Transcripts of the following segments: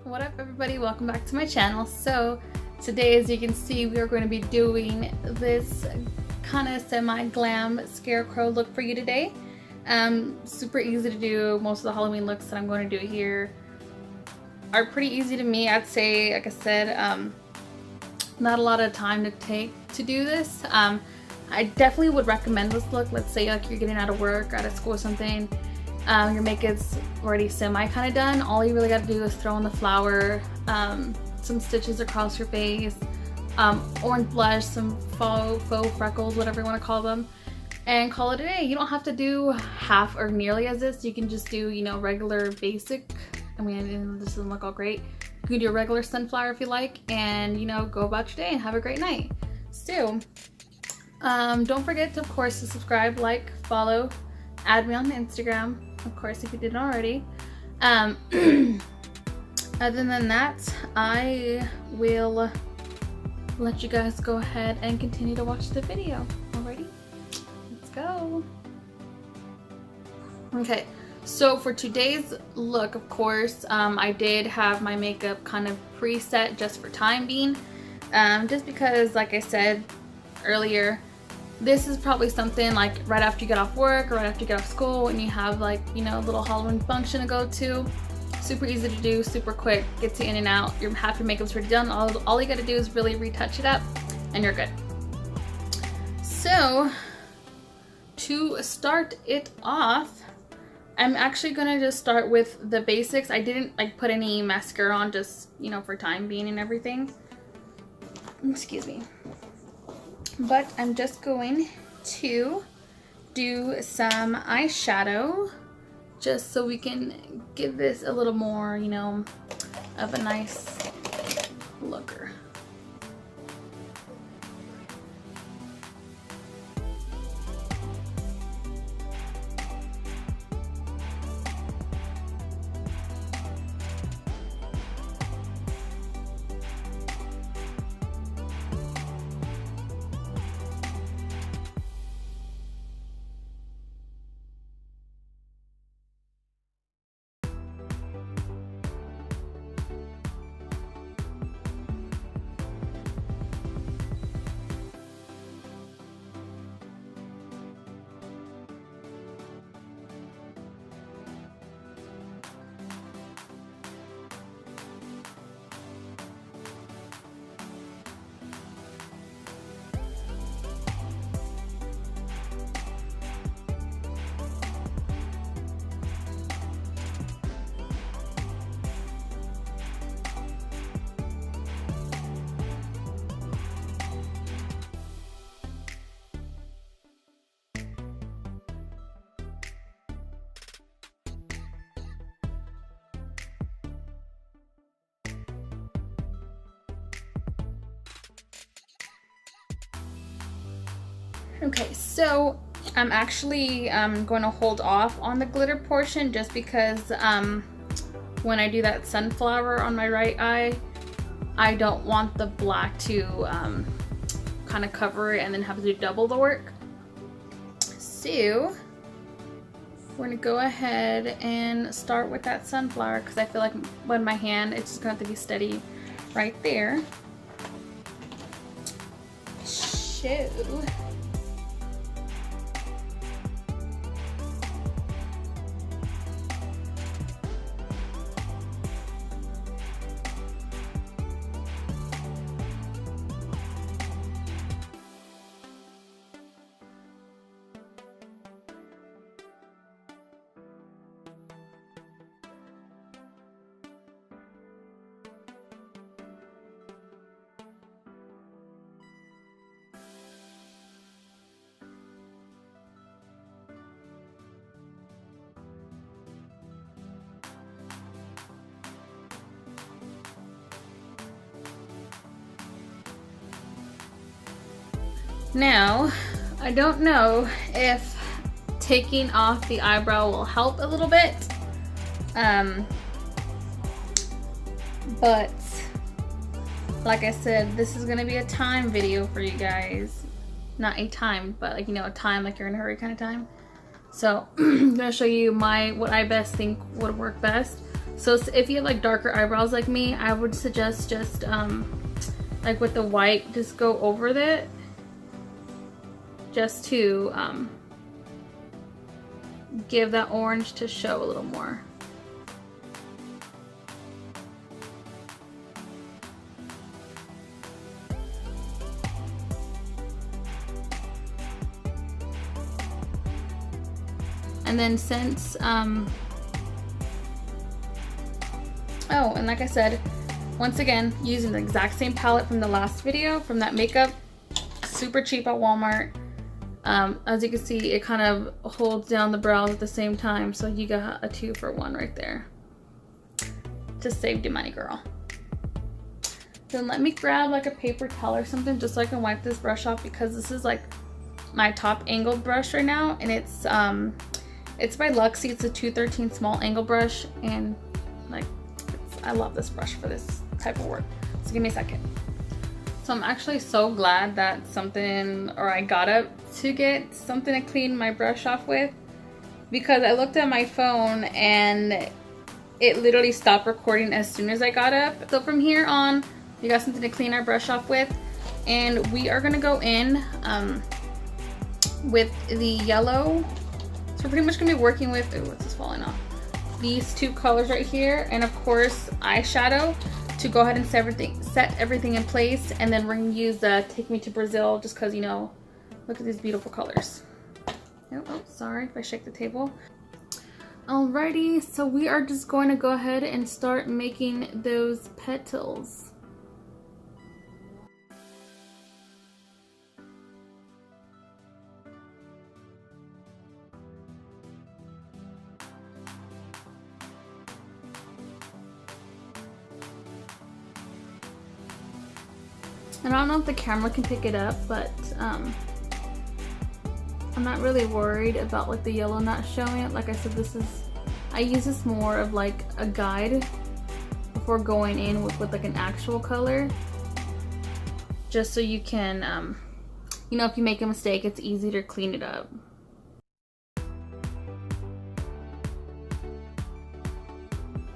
What up everybody, welcome back to my channel. So today, as you can see, we are going to be doing this kind of semi-glam scarecrow look for you today. Super easy to do. Most of the Halloween looks that I'm going to do here are pretty easy to me. I'd say, like I said, not a lot of time to take to do this. I definitely would recommend this look. Let's say like you're getting out of work or out of school or something. Your makeup's already semi kind of done. All you really got to do is throw in the flour, some stitches across your face, orange blush, some faux freckles, whatever you want to call them, and call it a day. You don't have to do half or nearly as this. You can just do, you know, regular basic. I mean, this doesn't look all great. You can do a regular sunflower if you like, and, you know, go about your day and have a great night. So, don't forget to, of course, to subscribe, like, follow, add me on Instagram, of course, if you didn't already. Other than that, I will let you guys go ahead and continue to watch the video. Alrighty, let's go. Okay, so for today's look, of course, I did have my makeup kind of preset just for time being, just because, like I said earlier, this is probably something like right after you get off work or right after you get off school and you have, like, you know, a little Halloween function to go to. Super easy to do, super quick, gets you in and out. You're half your makeup's already done. All you gotta do is really retouch it up and you're good. So to start it off, I'm actually gonna just start with the basics. I didn't like put any mascara on, just, you know, for time being and everything. Excuse me. But I'm just going to do some eyeshadow just so we can give this a little more, you know, of a nice looker. Okay, so I'm actually going to hold off on the glitter portion just because when I do that sunflower on my right eye, I don't want the black to kind of cover it and then have to do double the work. So we're going to go ahead and start with that sunflower because I feel like when my hand, it's just going to have to be steady right there. So now, I don't know if taking off the eyebrow will help a little bit, but like I said, this is gonna be a time video for you guys. Not a time, but like, you know, a time like you're in a hurry kind of time. So I'm gonna show you what I best think would work best. So if you have like darker eyebrows like me, I would suggest just like with the white, just go over it just to give that orange to show a little more. And then since oh, and like I said, once again, using the exact same palette from the last video, from that makeup, super cheap at Walmart. As you can see, it kind of holds down the brows at the same time, so you got a 2-for-1 right there. Just saved you money, girl. Then let me grab like a paper towel or something just so I can wipe this brush off, because this is like my top angled brush right now, and it's by Luxie. It's a 213 small angle brush, and like I love this brush for this type of work. So give me a second. So I'm actually so glad that I got up to get something to clean my brush off with, because I looked at my phone and it literally stopped recording as soon as I got up. So from here on, we got something to clean our brush off with, and we are gonna go in with the yellow. So we're pretty much gonna be working with, oh, what's this falling off? These two colors right here, and of course eyeshadow to go ahead and set everything in place. And then we're gonna use the Take Me to Brazil, just because, you know, look at these beautiful colors. Oh, sorry if I shake the table. Alrighty, so we are just going to go ahead and start making those petals. And I don't know if the camera can pick it up, but I'm not really worried about like the yellow not showing it. Like I said, I use this more of like a guide before going in with like an actual color, just so you can, you know, if you make a mistake, it's easy to clean it up.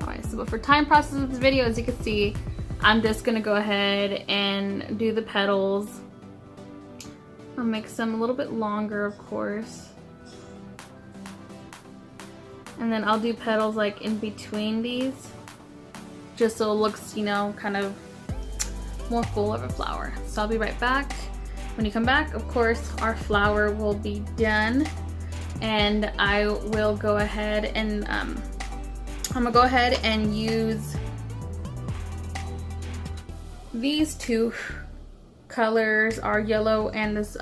Alright, so but for time process of this video, as you can see, I'm just gonna go ahead and do the petals. I'll make some a little bit longer, of course. And then I'll do petals like in between these, just so it looks, you know, kind of more full of a flower. So I'll be right back. When you come back, of course, our flower will be done. And I will go ahead and, I'm gonna go ahead and use these two colors, are yellow and this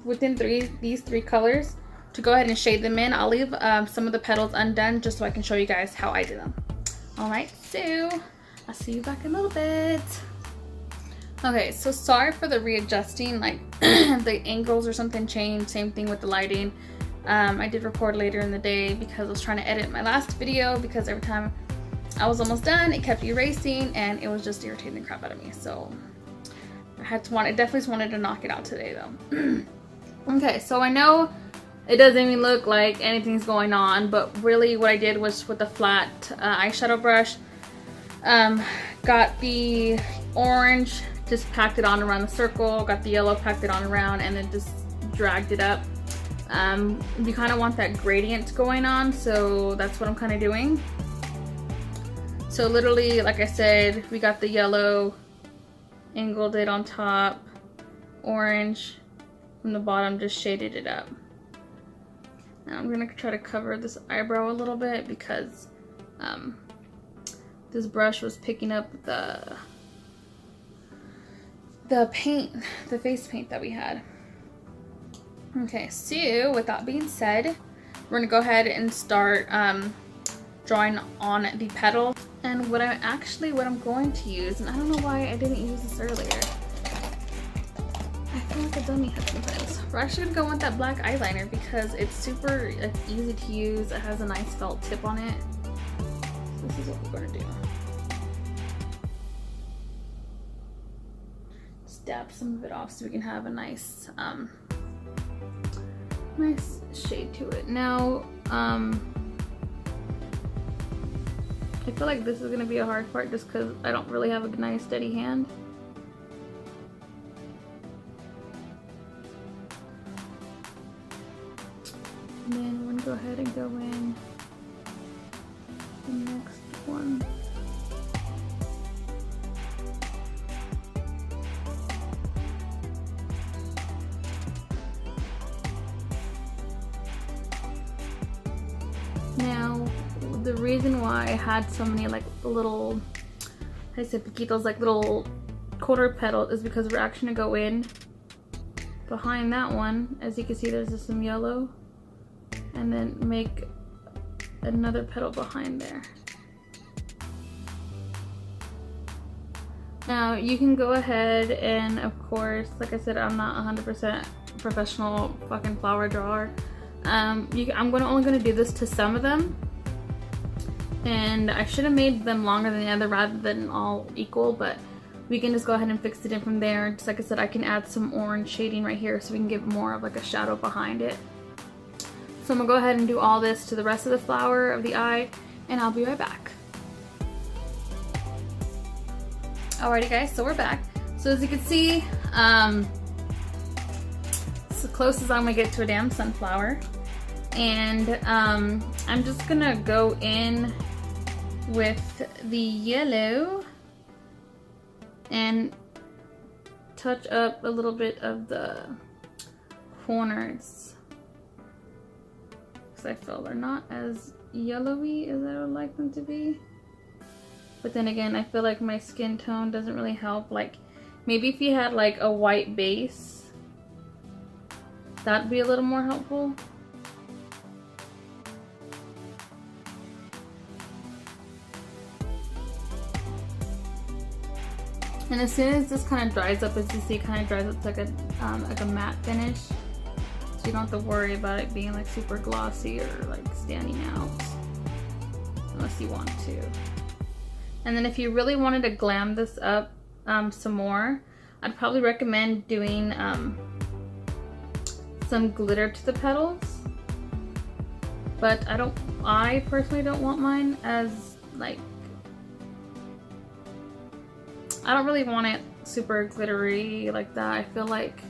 within these three colors, to go ahead and shade them in. I'll leave some of the petals undone just so I can show you guys how I did them. All right, so I'll see you back in a little bit. Okay, so sorry for the readjusting, like the angles or something changed. Same thing with the lighting. I did record later in the day because I was trying to edit my last video, because every time I was almost done, it kept erasing and it was just irritating the crap out of me. So I definitely wanted to knock it out today though. Okay, so I know it doesn't even look like anything's going on, but really what I did was with a flat eyeshadow brush, got the orange, just packed it on around the circle, got the yellow, packed it on around, and then just dragged it up. You kind of want that gradient going on, so that's what I'm kind of doing. So literally, like I said, we got the yellow, angled it on top, orange from the bottom, just shaded it up. Now I'm gonna try to cover this eyebrow a little bit, because this brush was picking up the paint, the face paint that we had. Okay, so with that being said, we're gonna go ahead and start drawing on the petal. And what I'm going to use, and I don't know why I didn't use this earlier. I feel like a dummy head sometimes. We're actually gonna go with that black eyeliner because it's super easy to use. It has a nice felt tip on it. So this is what we're gonna do. Just dab some of it off so we can have a nice, nice shade to it. Now, I feel like this is gonna be a hard part just because I don't really have a nice steady hand. And then we're gonna go ahead and go in the next one. Now, the reason why I had so many like little, I said piquitos, like little quarter petals, is because we're actually gonna go in behind that one. As you can see, there's just some yellow, and then make another petal behind there. Now you can go ahead and, of course, like I said, I'm not 100% professional fucking flower drawer. I'm only gonna do this to some of them, and I should have made them longer than the other rather than all equal, but we can just go ahead and fix it in from there. Just like I said, I can add some orange shading right here so we can give more of like a shadow behind it. So I'm gonna go ahead and do all this to the rest of the flower of the eye, and I'll be right back. Alrighty guys, so we're back. So as you can see, it's the closest I'm gonna get to a damn sunflower. And I'm just gonna go in with the yellow and touch up a little bit of the corners, because I feel they're not as yellowy as I would like them to be. But then again, I feel like my skin tone doesn't really help. Like maybe if you had like a white base, that'd be a little more helpful. And as soon as this kind of dries up, as you see, it kind of dries up to like a matte finish. So you don't have to worry about it being like super glossy or like standing out, unless you want to. And then if you really wanted to glam this up some more, I'd probably recommend doing some glitter to the petals. But I personally don't want mine as like, I don't really want it super glittery like that. I feel like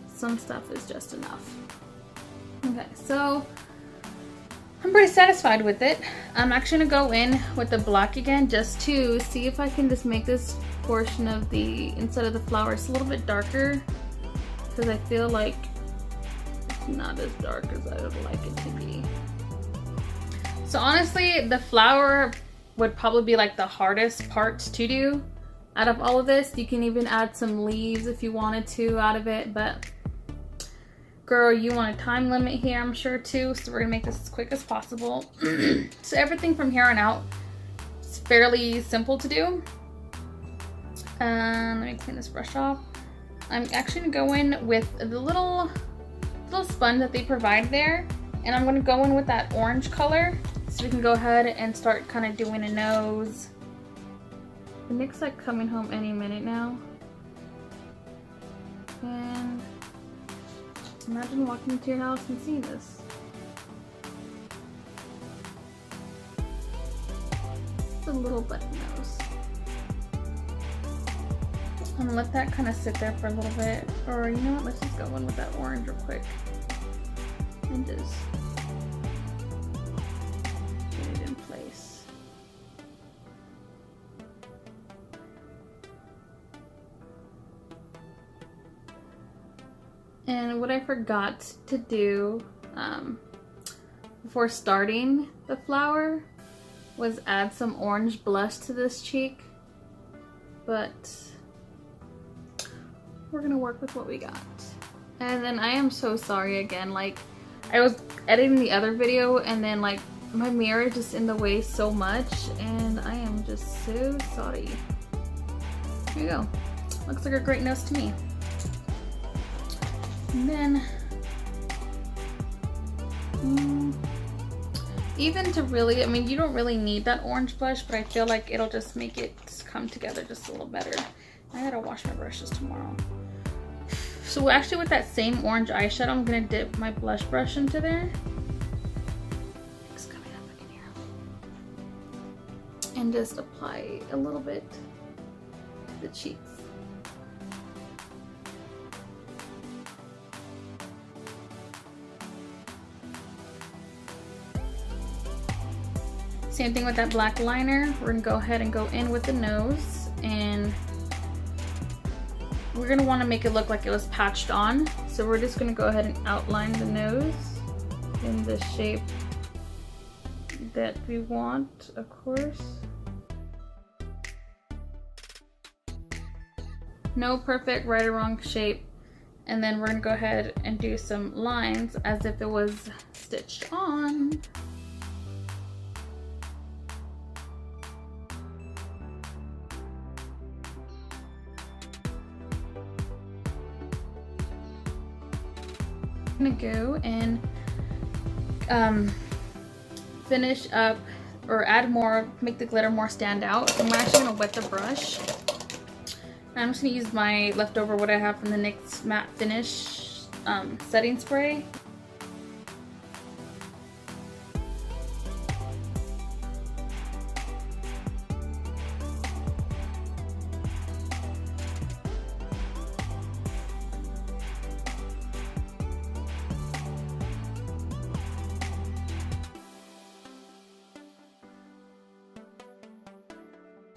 some stuff is just enough. Okay, so I'm pretty satisfied with it. I'm actually gonna go in with the black again just to see if I can just make this portion of the inside of the flower a little bit darker, because I feel like it's not as dark as I would like it to be. So honestly, the flower would probably be like the hardest part to do out of all of this. You can even add some leaves if you wanted to out of it, but girl, you want a time limit here, I'm sure too, so we're gonna make this as quick as possible. So everything from here on out is fairly simple to do. Let me clean this brush off. I'm actually gonna go in with the little sponge that they provide there, and I'm gonna go in with that orange color so we can go ahead and start kind of doing a nose. Nick's like coming home any minute now, and imagine walking into your house and seeing this. It's a little button nose. I'm gonna let that kind of sit there for a little bit, or you know what, let's just go in with that orange real quick and just get it in place. And what I forgot to do before starting the flower was add some orange blush to this cheek, but we're gonna work with what we got. And then I am so sorry again, like I was editing the other video and then like my mirror is just in the way so much, and I am just so sorry. Here you go. Looks like a great nose to me. And then, even to really, I mean, you don't really need that orange blush, but I feel like it'll just make it come together just a little better. I gotta wash my brushes tomorrow. So actually with that same orange eyeshadow, I'm gonna dip my blush brush into there. It's coming up, I can hear and just apply a little bit to the cheeks. Same thing with that black liner. We're gonna go ahead and go in with the nose, and we're gonna wanna make it look like it was patched on. So we're just gonna go ahead and outline the nose in the shape that we want, of course. No perfect right or wrong shape. And then we're gonna go ahead and do some lines as if it was stitched on. I'm gonna go and finish up or add more, make the glitter more stand out. And we're actually gonna wet the brush. I'm just gonna use my leftover, what I have from the NYX Matte Finish setting spray.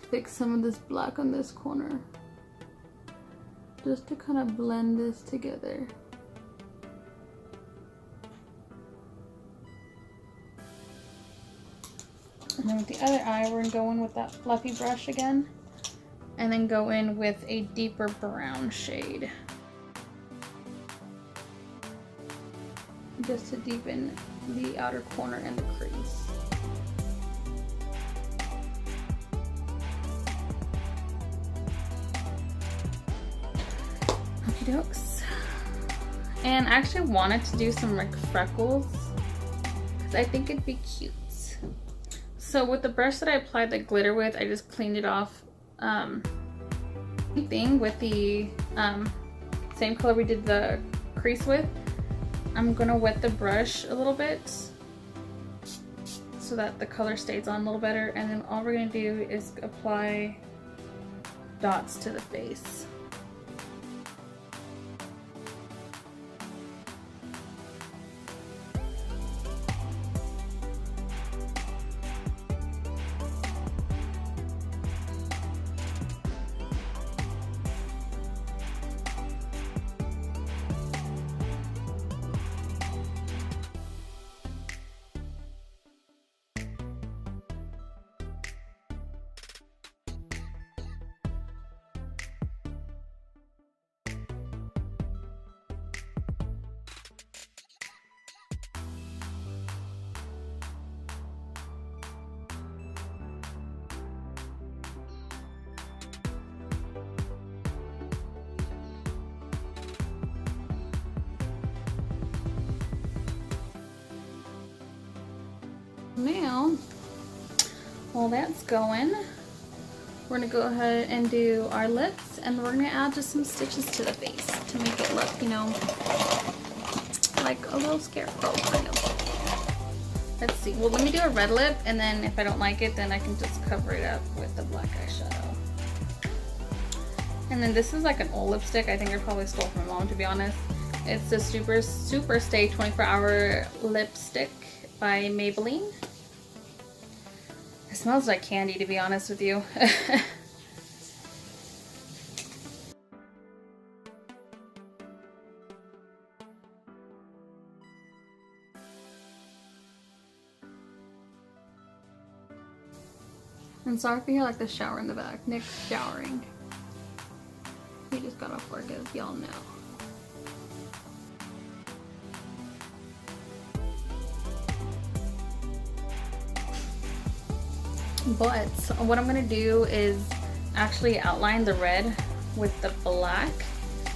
Fix some of this black on this corner just to kind of blend this together. And then with the other eye, we're gonna go in with that fluffy brush again, and then go in with a deeper brown shade just to deepen the outer corner and the crease. Dokes. And I actually wanted to do some like freckles because I think it'd be cute. So with the brush that I applied the glitter with, I just cleaned it off. Same thing with the same color we did the crease with. I'm gonna wet the brush a little bit so that the color stays on a little better, and then all we're gonna do is apply dots to the face. Now, while that's going, we're gonna go ahead and do our lips, and we're gonna add just some stitches to the face to make it look, you know, like a little scarecrow kind of. Let's see. Well, let me do a red lip, and then if I don't like it, then I can just cover it up with the black eyeshadow. And then this is like an old lipstick. I think I probably stole from my mom, to be honest. It's the Super Stay 24-Hour Lipstick by Maybelline. It smells like candy, to be honest with you. I'm sorry if you hear like the shower in the back. Nick's showering. He just got off work, as y'all know. But what I'm gonna do is actually outline the red with the black.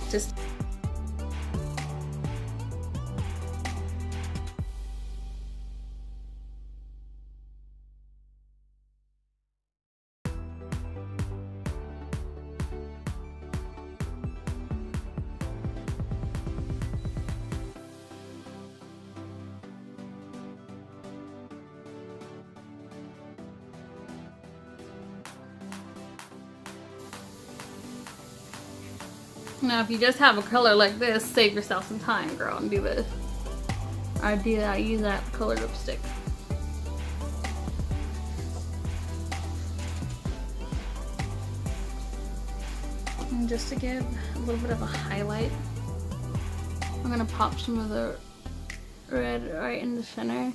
Just Now if you just have a color like this, save yourself some time, girl, and do this. I use that colored lipstick. And just to give a little bit of a highlight, I'm gonna pop some of the red right in the center.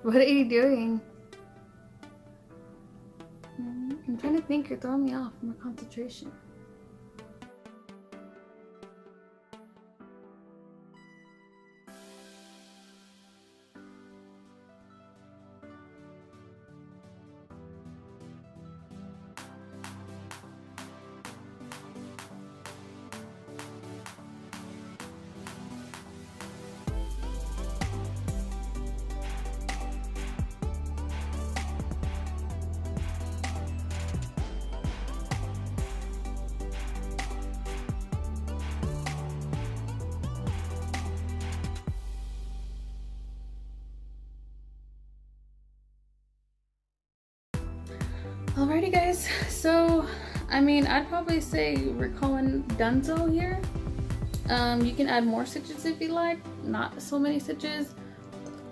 What are you doing? I'm trying to think, you're throwing me off from my concentration. Alrighty guys, so I mean I'd probably say we're calling donezo here. You can add more stitches if you like, not so many stitches,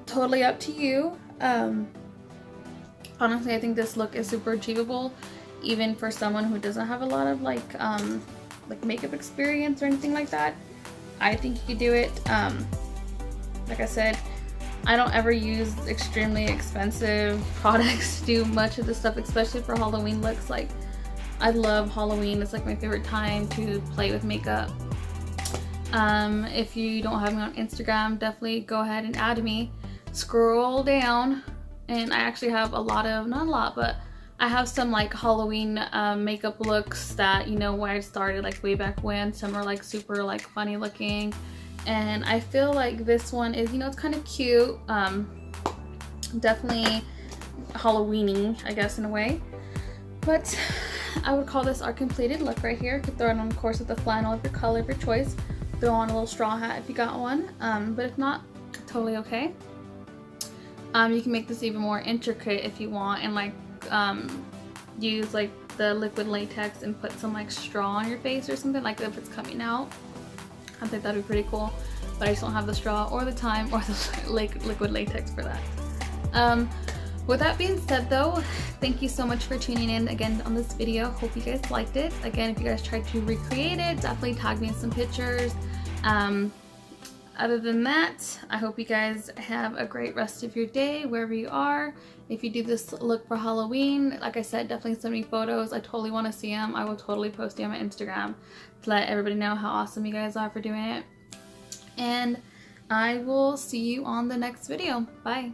totally up to you. Honestly, I think this look is super achievable even for someone who doesn't have a lot of like makeup experience or anything like that. I think you could do it. Like I said, I don't ever use extremely expensive products to do much of this stuff, especially for Halloween looks. Like, I love Halloween. It's like my favorite time to play with makeup. If you don't have me on Instagram, definitely go ahead and add me. Scroll down, and I actually have a lot of, not a lot, but I have some like Halloween makeup looks that, you know, where I started like way back when. Some are like super like funny looking. And I feel like this one is, you know, it's kind of cute. Definitely Halloween-y, I guess, in a way. But I would call this our completed look right here. You could throw it on, of course, with the flannel of your color of your choice. Throw on a little straw hat if you got one. But if not, totally okay. You can make this even more intricate if you want, and like use like the liquid latex and put some like straw on your face or something, like if it's coming out. I think that'd be pretty cool, but I just don't have the straw or the time or the liquid latex for that. With that being said though, thank you so much for tuning in again on this video. Hope you guys liked it. Again, if you guys tried to recreate it, definitely tag me in some pictures. Other than that, I hope you guys have a great rest of your day wherever you are. If you do this look for Halloween, like I said, definitely send me photos. I totally want to see them. I will totally post them on my Instagram to let everybody know how awesome you guys are for doing it. And I will see you on the next video. Bye.